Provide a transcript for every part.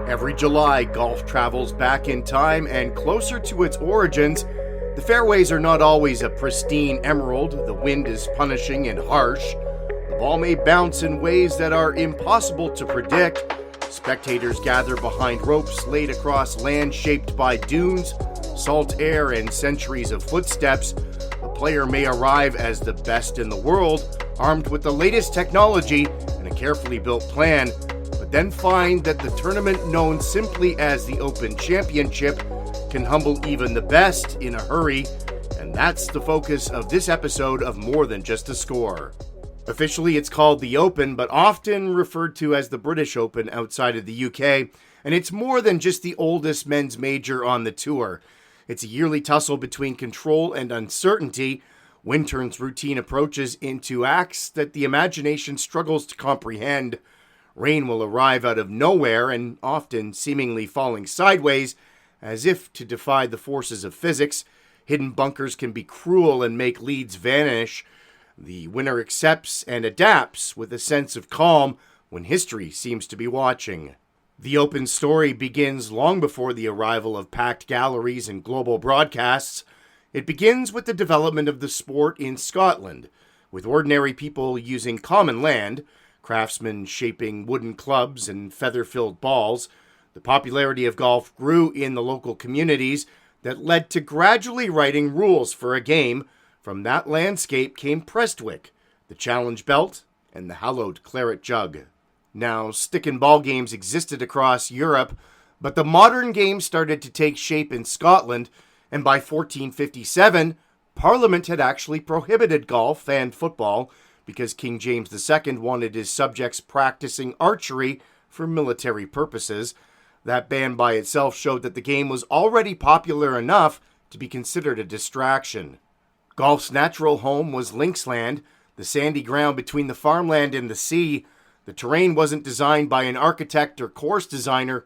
Every July, golf travels back in time and closer to its origins. The fairways are not always a pristine emerald, the wind is punishing and harsh. The ball may bounce in ways that are impossible to predict. Spectators gather behind ropes laid across land shaped by dunes, salt air, and centuries of footsteps. A player may arrive as the best in the world, armed with the latest technology and a carefully built plan, but then find that the tournament known simply as the Open Championship can humble even the best in a hurry, and that's the focus of this episode of More Than Just a Score. Officially, it's called the Open, but often referred to as the British Open outside of the UK, and it's more than just the oldest men's major on the tour. It's a yearly tussle between control and uncertainty. Wind turns routine approaches into acts that the imagination struggles to comprehend. Rain will arrive out of nowhere and often seemingly falling sideways, as if to defy the forces of physics. Hidden bunkers can be cruel and make leads vanish. The winner accepts and adapts with a sense of calm when history seems to be watching. The Open story begins long before the arrival of packed galleries and global broadcasts. It begins with the development of the sport in Scotland, with ordinary people using common land, craftsmen shaping wooden clubs and feather-filled balls. The popularity of golf grew in the local communities that led to gradually writing rules for a game. From that landscape came Prestwick, the challenge belt, and the hallowed Claret Jug. Now, stick and ball games existed across Europe, but the modern game started to take shape in Scotland, and by 1457, Parliament had actually prohibited golf and football because King James II wanted his subjects practicing archery for military purposes. That ban by itself showed that the game was already popular enough to be considered a distraction. Golf's natural home was linksland, the sandy ground between the farmland and the sea. The terrain wasn't designed by an architect or course designer.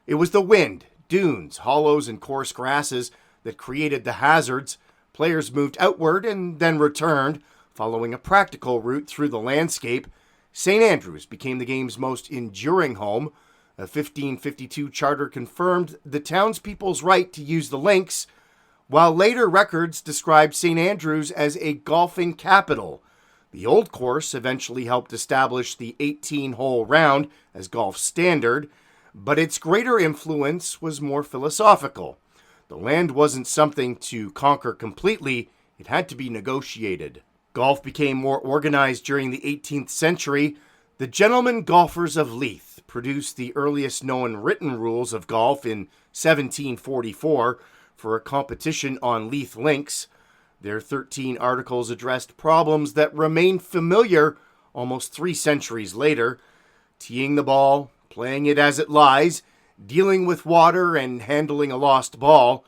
It was the wind, dunes, hollows, and coarse grasses that created the hazards. Players moved outward and then returned, following a practical route through the landscape. St. Andrews became the game's most enduring home. A 1552 charter confirmed the townspeople's right to use the links, while later records described St. Andrews as a golfing capital. The old course eventually helped establish the 18-hole round as golf standard, but its greater influence was more philosophical. The land wasn't something to conquer completely, it had to be negotiated. Golf became more organized during the 18th century. The gentlemen golfers of Leith produced the earliest known written rules of golf in 1744 for a competition on Leith links. Their 13 articles addressed problems that remain familiar almost 3 centuries later: teeing the ball, playing it as it lies, dealing with water, and handling a lost ball.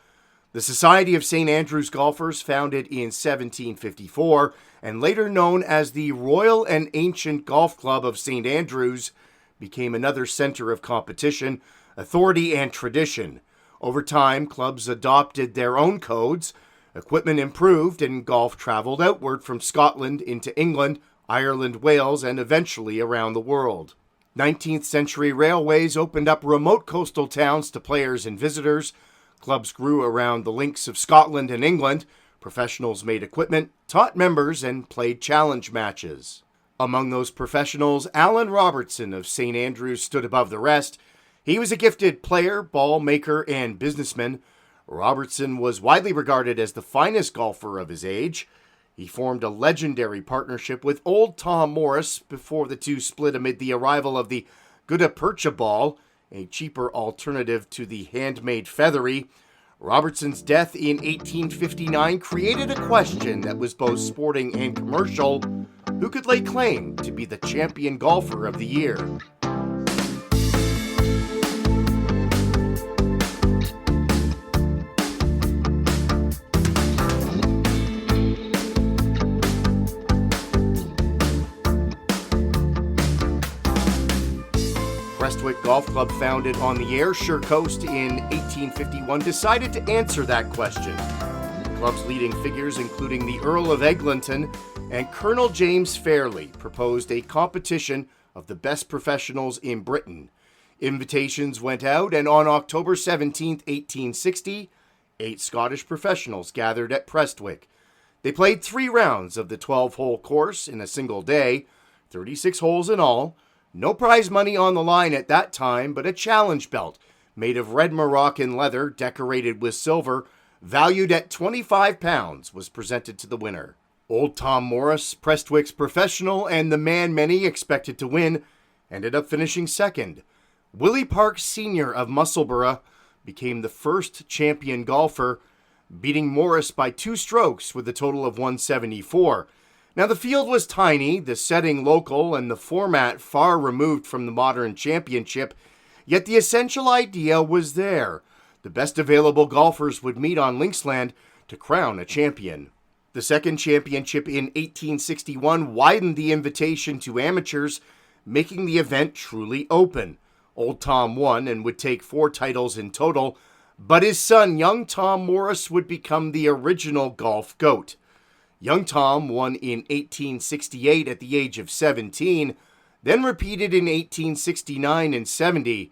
The Society of St. Andrews Golfers, founded in 1754 and later known as the Royal and Ancient Golf Club of St. Andrews, became another center of competition, authority, and tradition. Over time, clubs adopted their own codes, equipment improved, and golf traveled outward from Scotland into England, Ireland, Wales, and eventually around the world. 19th century railways opened up remote coastal towns to players and visitors. Clubs grew around the links of Scotland and England. Professionals made equipment, taught members, and played challenge matches. Among those professionals, Alan Robertson of St. Andrews stood above the rest. He was a gifted player, ball maker, and businessman. Robertson was widely regarded as the finest golfer of his age. He formed a legendary partnership with Old Tom Morris before the two split amid the arrival of the Gutta Percha ball, a cheaper alternative to the handmade feathery. Robertson's death in 1859 created a question that was both sporting and commercial: who could lay claim to be the champion golfer of the year? Prestwick Golf Club, founded on the Ayrshire coast in 1851, decided to answer that question. The club's leading figures, including the Earl of Eglinton and Colonel James Fairley, proposed a competition of the best professionals in Britain. Invitations went out, and on October 17, 1860, 8 Scottish professionals gathered at Prestwick. They played 3 rounds of the 12-hole course in a single day, 36 holes in all. No prize money on the line at that time, but a challenge belt made of red Moroccan leather decorated with silver, valued at £25, was presented to the winner. Old Tom Morris, Prestwick's professional and the man many expected to win, ended up finishing second. Willie Park Sr. of Musselburgh became the first champion golfer, beating Morris by 2 strokes with a total of 174. Now, the field was tiny, the setting local, and the format far removed from the modern championship, yet the essential idea was there. The best available golfers would meet on linksland to crown a champion. The second championship in 1861 widened the invitation to amateurs, making the event truly open. Old Tom won and would take 4 titles in total, but his son, young Tom Morris, would become the original golf GOAT. Young Tom won in 1868 at the age of 17, then repeated in 1869 and 70.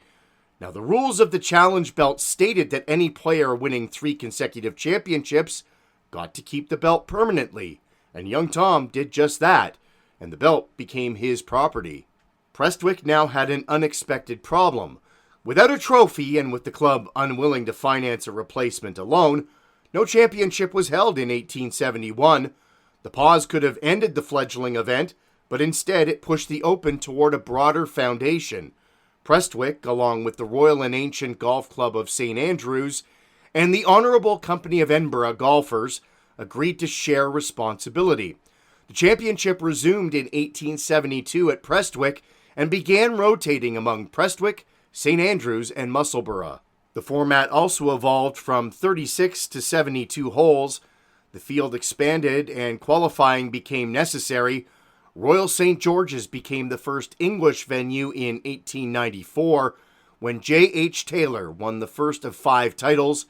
Now, the rules of the challenge belt stated that any player winning 3 consecutive championships got to keep the belt permanently, and young Tom did just that, and the belt became his property. Prestwick now had an unexpected problem. Without a trophy and with the club unwilling to finance a replacement alone, no championship was held in 1871. The pause could have ended the fledgling event, but instead it pushed the Open toward a broader foundation. Prestwick, along with the Royal and Ancient Golf Club of St. Andrews and the Honourable Company of Edinburgh Golfers, agreed to share responsibility. The championship resumed in 1872 at Prestwick and began rotating among Prestwick, St. Andrews, and Musselburgh. The format also evolved from 36 to 72 holes. The field expanded and qualifying became necessary. Royal St. George's became the first English venue in 1894 when J.H. Taylor won the first of 5 titles.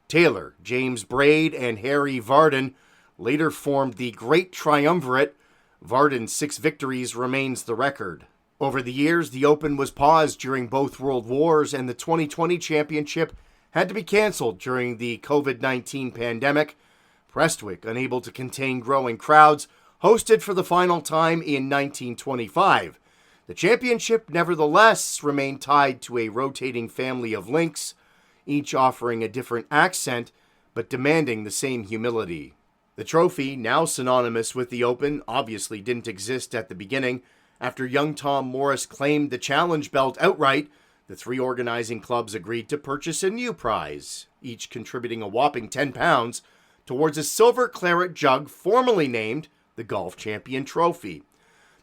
Taylor, James Braid, and Harry Vardon later formed the Great Triumvirate. Vardon's 6 victories remains the record. Over the years, the Open was paused during both World Wars, and the 2020 championship had to be cancelled during the COVID-19 pandemic. Prestwick, unable to contain growing crowds, hosted for the final time in 1925. The championship, nevertheless, remained tied to a rotating family of links, each offering a different accent, but demanding the same humility. The trophy, now synonymous with the Open, obviously didn't exist at the beginning. After young Tom Morris claimed the challenge belt outright, the 3 organizing clubs agreed to purchase a new prize, each contributing a whopping £10 towards a silver claret jug formerly named the Golf Champion Trophy.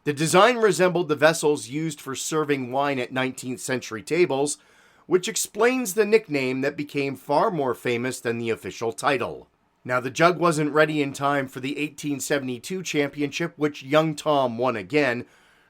The design resembled the vessels used for serving wine at 19th century tables, which explains the nickname that became far more famous than the official title. Now, the jug wasn't ready in time for the 1872 championship, which young Tom won again.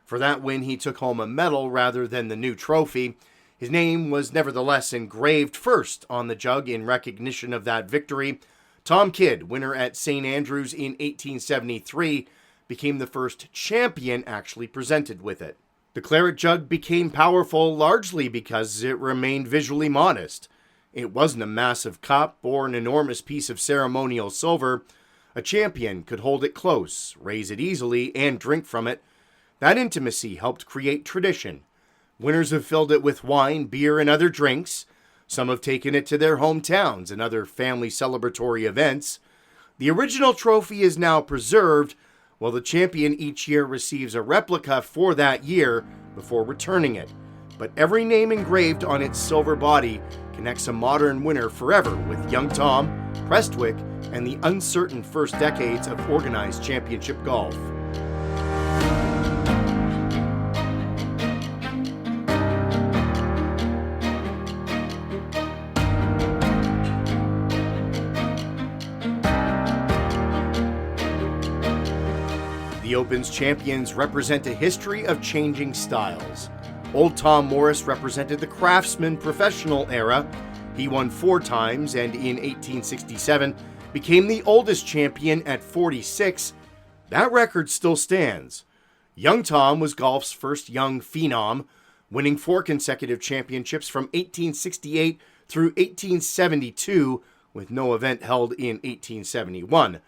For that win, he took home a medal rather than the new trophy. His name was nevertheless engraved first on the jug in recognition of that victory. Tom Kidd, winner at St. Andrews in 1873, became the first champion actually presented with it. The Claret Jug became powerful largely because it remained visually modest. It wasn't a massive cup or an enormous piece of ceremonial silver. A champion could hold it close, raise it easily, and drink from it. That intimacy helped create tradition. Winners have filled it with wine, beer, and other drinks. Some have taken it to their hometowns and other family celebratory events. The original trophy is now preserved, while the champion each year receives a replica for that year before returning it. But every name engraved on its silver body connects a modern winner forever with young Tom, Prestwick, and the uncertain first decades of organized championship golf. The Open's champions represent a history of changing styles. Old Tom Morris represented the craftsman professional era. He won 4 times and in 1867 became the oldest champion at 46. That record still stands. Young Tom was golf's first young phenom. winning 4 consecutive championships from 1868 through 1872, with no event held in 1871.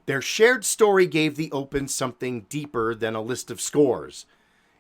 Their shared story gave the Open something deeper than a list of scores.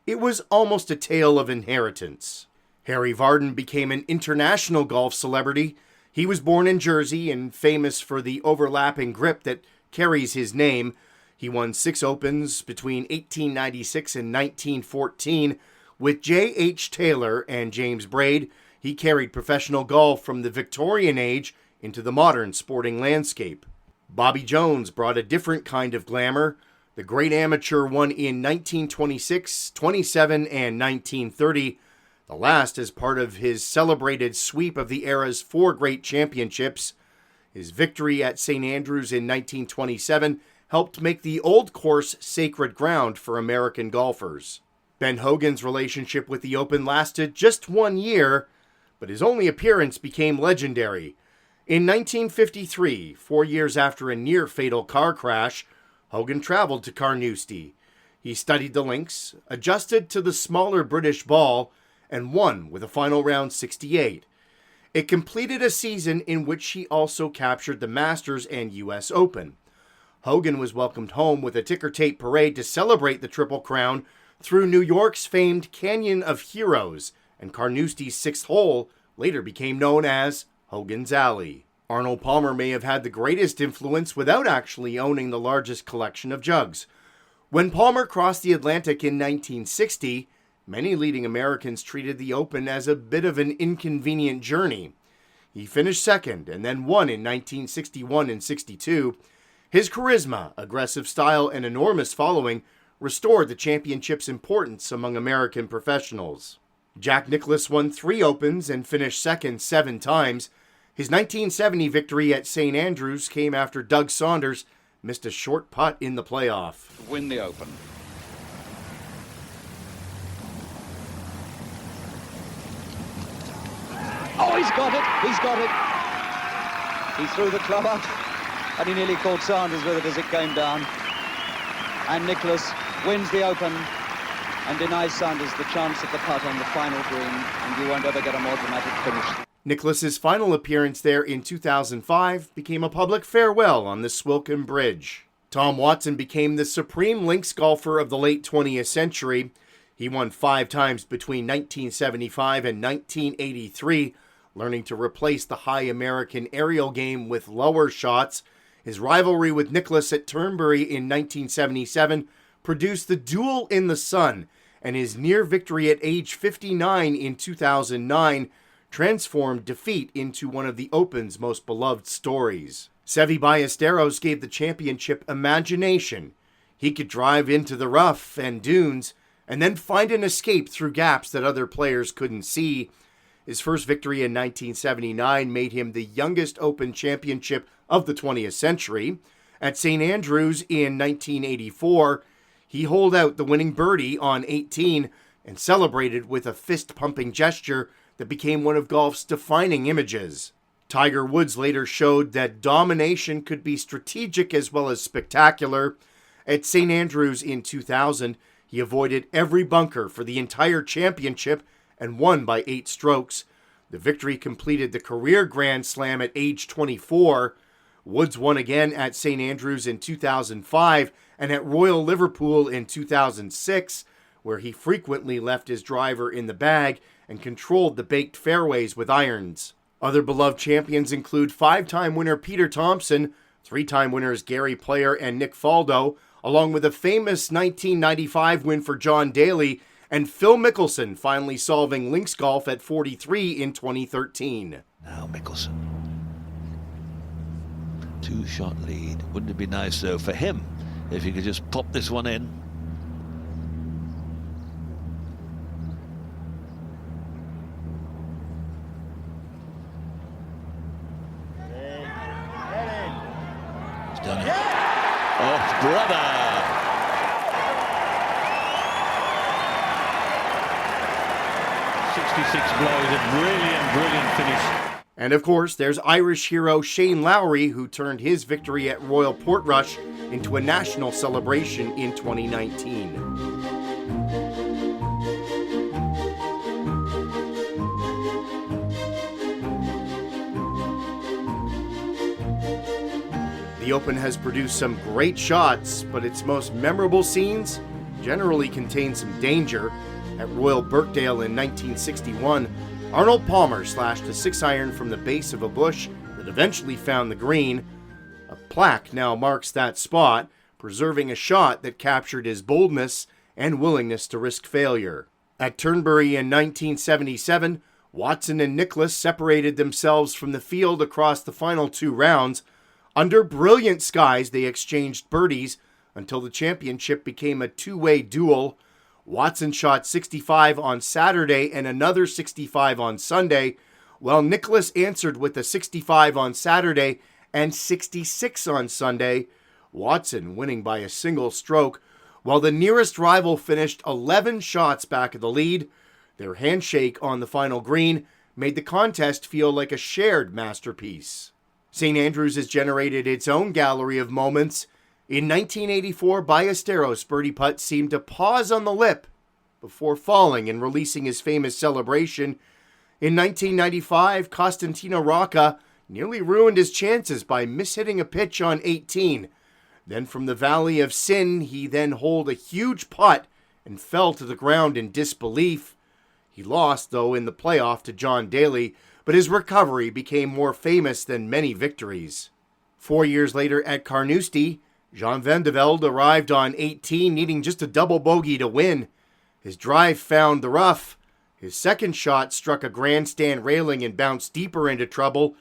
It was almost a tale of inheritance. Harry Vardon became an international golf celebrity. He was born in Jersey and famous for the overlapping grip that carries his name. He won 6 Opens between 1896 and 1914. With J.H. Taylor and James Braid, he carried professional golf from the Victorian age into the modern sporting landscape. Bobby Jones brought a different kind of glamour. The great amateur won in 1926, 27, and 1930, the last as part of his celebrated sweep of the era's 4 great championships. His victory at St. Andrews in 1927 helped make the old course sacred ground for American golfers. Ben Hogan's relationship with the Open lasted just 1 year, but his only appearance became legendary. In 1953, 4 years after a near-fatal car crash, Hogan traveled to Carnoustie. He studied the links, adjusted to the smaller British ball, and won with a final round 68. It completed a season in which he also captured the Masters and US Open. Hogan was welcomed home with a ticker tape parade to celebrate the Triple Crown through New York's famed Canyon of Heroes, and Carnoustie's 6th hole later became known as Hogan's Alley. Arnold Palmer may have had the greatest influence without actually owning the largest collection of jugs. When Palmer crossed the Atlantic in 1960, many leading Americans treated the Open as a bit of an inconvenient journey. He finished second and then won in 1961 and 62. His charisma, aggressive style, and enormous following restored the championship's importance among American professionals. Jack Nicklaus won 3 Opens and finished second 7 times. His 1970 victory at St. Andrews came after Doug Saunders missed a short putt in the playoff. Win the Open. Oh, he's got it! He's got it! He threw the club up, and he nearly caught Saunders with it as it came down. And Nicklaus wins the Open and denies Saunders the chance at the putt on the final green, and you won't ever get a more dramatic finish. Nicklaus's final appearance there in 2005 became a public farewell on the Swilcan Bridge. Tom Watson became the supreme links golfer of the late 20th century. He won 5 times between 1975 and 1983, learning to replace the high American aerial game with lower shots. His rivalry with Nicklaus at Turnberry in 1977 produced the Duel in the Sun, and his near victory at age 59 in 2009 transformed defeat into one of the Open's most beloved stories. Seve Ballesteros gave the championship imagination. He could drive into the rough and dunes and then find an escape through gaps that other players couldn't see. His first victory in 1979 made him the youngest Open championship of the 20th century. At St. Andrews in 1984, he holed out the winning birdie on 18 and celebrated with a fist-pumping gesture that became one of golf's defining images. Tiger Woods later showed that domination could be strategic as well as spectacular. At St. Andrews in 2000, he avoided every bunker for the entire championship and won by 8 strokes. The victory completed the career Grand Slam at age 24. Woods won again at St. Andrews in 2005 and at Royal Liverpool in 2006, where he frequently left his driver in the bag and controlled the baked fairways with irons. Other beloved champions include 5-time winner Peter Thompson, 3-time winners Gary Player and Nick Faldo, along with a famous 1995 win for John Daly, and Phil Mickelson finally solving links golf at 43 in 2013. Now Mickelson. 2-shot lead. Wouldn't it be nice, though, for him if he could just pop this one in? He's done it. Oh, brother! 66 blows, a brilliant finish. And of course, there's Irish hero Shane Lowry, who turned his victory at Royal Portrush into a national celebration in 2019. The Open has produced some great shots, but its most memorable scenes generally contain some danger. At Royal Birkdale in 1961, Arnold Palmer slashed a 6-iron from the base of a bush that eventually found the green. A plaque now marks that spot, preserving a shot that captured his boldness and willingness to risk failure. At Turnberry in 1977, Watson and Nicklaus separated themselves from the field across the final 2 rounds. Under brilliant skies, they exchanged birdies until the championship became a 2-way duel. Watson shot 65 on Saturday and another 65 on Sunday, while Nicklaus answered with a 65 on Saturday and 66 on Sunday, Watson winning by a single stroke, while the nearest rival finished 11 shots back of the lead. Their handshake on the final green made the contest feel like a shared masterpiece. St. Andrews has generated its own gallery of moments. In 1984, Ballesteros' birdie putt seemed to pause on the lip before falling and releasing his famous celebration. In 1995, Costantino Rocca nearly ruined his chances by mishitting a pitch on 18. Then from the Valley of Sin, he then holed a huge putt and fell to the ground in disbelief. He lost, though, in the playoff to John Daly, but his recovery became more famous than many victories. 4 years later at Carnoustie, Jean Van de Velde arrived on 18, needing just a double bogey to win. His drive found the rough. His second shot struck a grandstand railing and bounced deeper into trouble.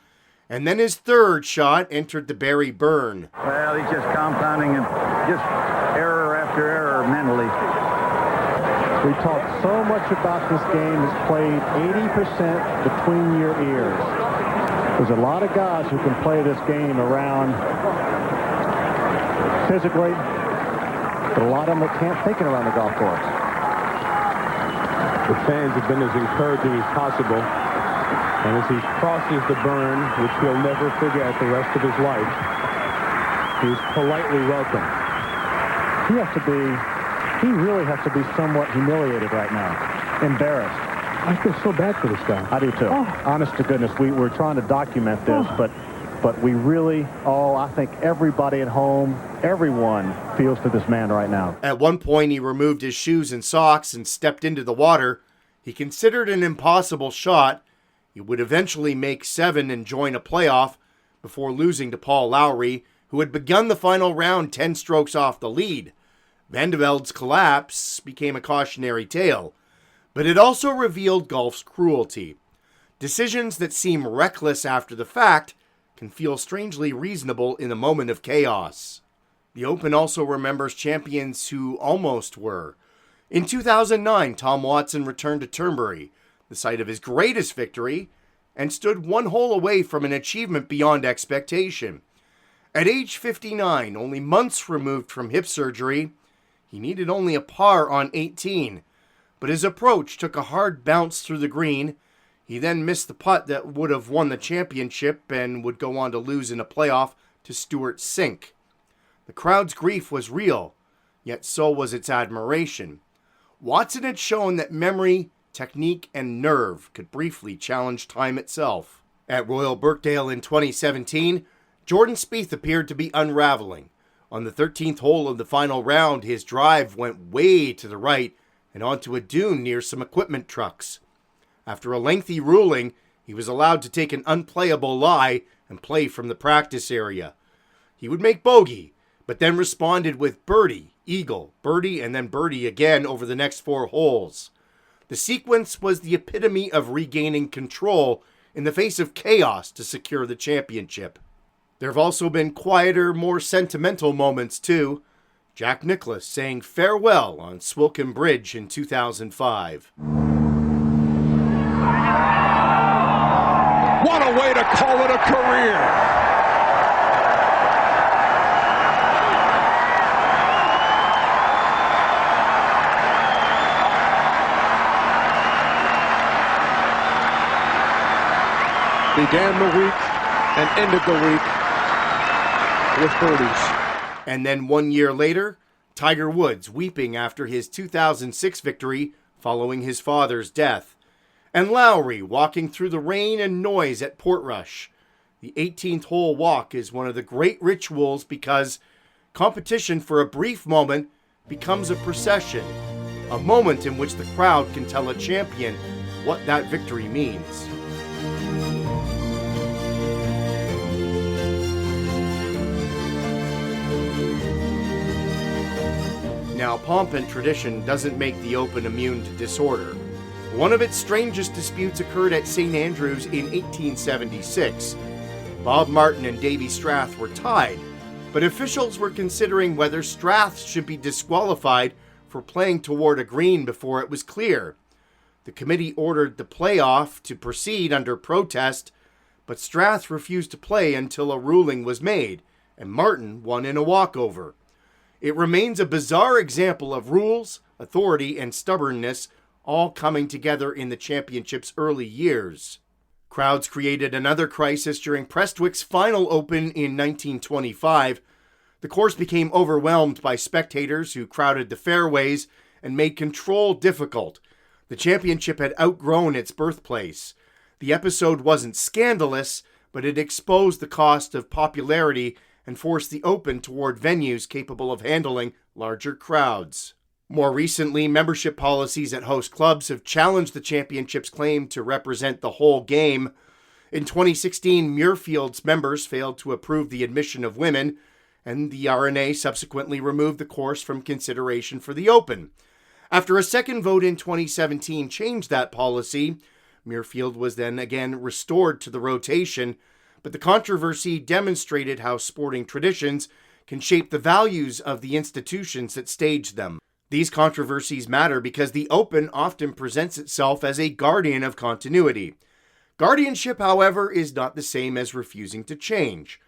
And then his third shot entered the Barry Burn. Well, he's just compounding and just error after error mentally. We talk so much about this game. It's played 80% between your ears. There's a lot of guys who can play this game around physically, but a lot of them that can't think it around the golf course. The fans have been as encouraging as possible, and as he crosses the burn, which he'll never forget the rest of his life, he's politely welcomed. He really has to be somewhat humiliated right now, embarrassed. I feel so bad for this guy. I do too. Honest to goodness, we're trying to document this, but we really, I think everybody at home, everyone feels for this man right now. At one point, he removed his shoes and socks and stepped into the water. He considered an impossible shot. He would eventually make 7 and join a playoff before losing to Paul Lowry, who had begun the final round 10 strokes off the lead. Van de Velde's collapse became a cautionary tale, but it also revealed golf's cruelty. Decisions that seem reckless after the fact can feel strangely reasonable in a moment of chaos. The Open also remembers champions who almost were. In 2009, Tom Watson returned to Turnberry, the site of his greatest victory, and stood 1 hole away from an achievement beyond expectation. At age 59, only months removed from hip surgery, he needed only a par on 18, but his approach took a hard bounce through the green. He then missed the putt that would have won the championship and would go on to lose in a playoff to Stuart Sink. The crowd's grief was real, yet so was its admiration. Watson had shown that memory, technique, and nerve could briefly challenge time itself. At Royal Birkdale in 2017, Jordan Spieth appeared to be unraveling. On the 13th hole of the final round, his drive went way to the right and onto a dune near some equipment trucks. After a lengthy ruling, he was allowed to take an unplayable lie and play from the practice area. He would make bogey, but then responded with birdie, eagle, birdie, and then birdie again over the next 4 holes. The sequence was the epitome of regaining control in the face of chaos to secure the championship. There have also been quieter, more sentimental moments too. Jack Nicklaus saying farewell on Swilcan Bridge in 2005. What a way to call it a career! Began the week and ended the week with birdies. And then 1 year later, Tiger Woods weeping after his 2006 victory following his father's death. And Lowry walking through the rain and noise at Portrush. The 18th hole walk is one of the great rituals because competition for a brief moment becomes a procession, a moment in which the crowd can tell a champion what that victory means. Now, pomp and tradition doesn't make the Open immune to disorder. One of its strangest disputes occurred at St. Andrews in 1876. Bob Martin and Davy Strath were tied, but officials were considering whether Strath should be disqualified for playing toward a green before it was clear. The committee ordered the playoff to proceed under protest, but Strath refused to play until a ruling was made, and Martin won in a walkover. It remains a bizarre example of rules, authority, and stubbornness all coming together in the championship's early years. Crowds created another crisis during Prestwick's final Open in 1925. The course became overwhelmed by spectators who crowded the fairways and made control difficult. The championship had outgrown its birthplace. The episode wasn't scandalous, but it exposed the cost of popularity and forced the Open toward venues capable of handling larger crowds. More recently, membership policies at host clubs have challenged the championship's claim to represent the whole game. In 2016, Muirfield's members failed to approve the admission of women, and the R&A subsequently removed the course from consideration for the Open. After a second vote in 2017 changed that policy, Muirfield was then again restored to the rotation, but the controversy demonstrated how sporting traditions can shape the values of the institutions that stage them. These controversies matter because the Open often presents itself as a guardian of continuity. Guardianship, however, is not the same as refusing to change.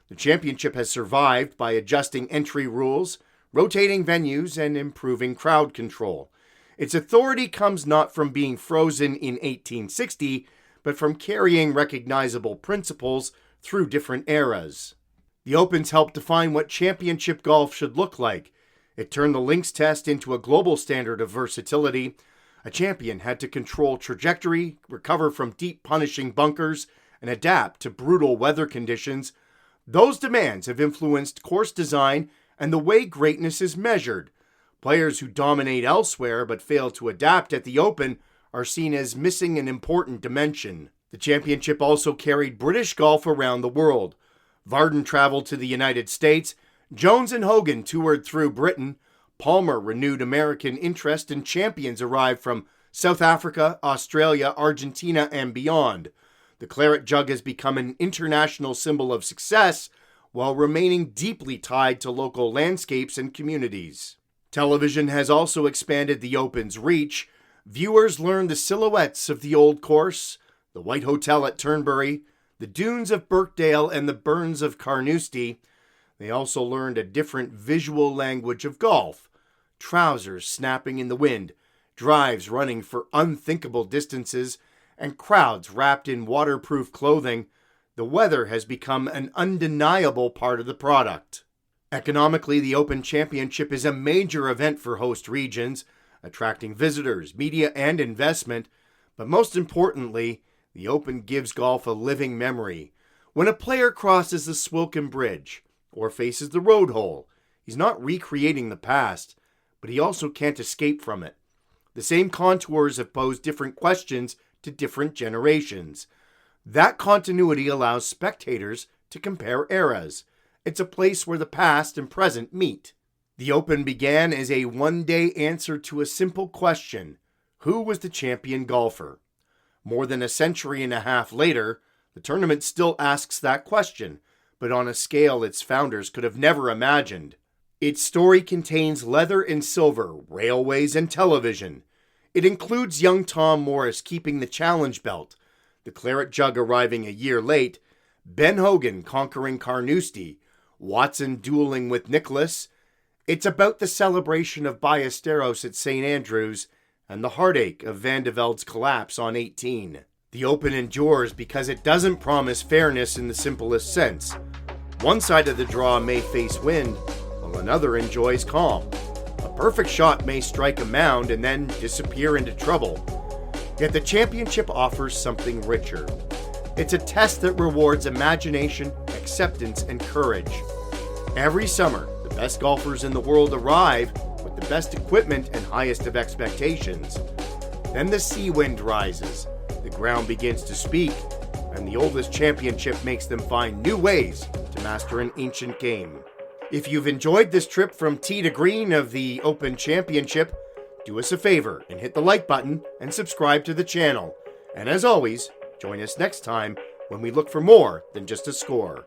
The championship has survived by adjusting entry rules, rotating venues, and improving crowd control. Its authority comes not from being frozen in 1860, but from carrying recognizable principles through different eras. The Opens helped define what championship golf should look like. It turned the links test into a global standard of versatility. A champion had to control trajectory, recover from deep punishing bunkers, and adapt to brutal weather conditions. Those demands have influenced course design and the way greatness is measured. Players who dominate elsewhere but fail to adapt at the Open are seen as missing an important dimension. The championship also carried British golf around the world. Vardon traveled to the United States. Jones and Hogan toured through Britain. Palmer renewed American interest, and champions arrived from South Africa, Australia, Argentina, and beyond. The Claret Jug has become an international symbol of success while remaining deeply tied to local landscapes and communities. Television has also expanded the Open's reach. Viewers learn the silhouettes of the Old Course, the White Hotel at Turnberry, the dunes of Birkdale, and the burns of Carnoustie. They also learned a different visual language of golf. Trousers snapping in the wind, drives running for unthinkable distances, and crowds wrapped in waterproof clothing. The weather has become an undeniable part of the product. Economically, the Open Championship is a major event for host regions, attracting visitors, media, and investment. But most importantly, the Open gives golf a living memory. When a player crosses the Swilcan Bridge or faces the road hole, he's not recreating the past, but he also can't escape from it. The same contours have posed different questions to different generations. That continuity allows spectators to compare eras. It's a place where the past and present meet. The Open began as a one-day answer to a simple question: who was the champion golfer? More than a century and a half later, the tournament still asks that question, but on a scale its founders could have never imagined. Its story contains leather and silver, railways and television. It includes young Tom Morris keeping the challenge belt, the Claret Jug arriving a year late, Ben Hogan conquering Carnoustie, Watson dueling with Nicklaus. It's about the celebration of Ballesteros at St. Andrews and the heartache of Van de Velde's collapse on 18. The Open endures because it doesn't promise fairness in the simplest sense. One side of the draw may face wind, while another enjoys calm. A perfect shot may strike a mound and then disappear into trouble. Yet the championship offers something richer. It's a test that rewards imagination, acceptance, and courage. Every summer, the best golfers in the world arrive with the best equipment and highest of expectations. Then the sea wind rises, the ground begins to speak, and the oldest championship makes them find new ways to master an ancient game. If you've enjoyed this trip from tee to green of the Open Championship, do us a favor and hit the like button and subscribe to the channel. And as always, join us next time when we look for more than just a score.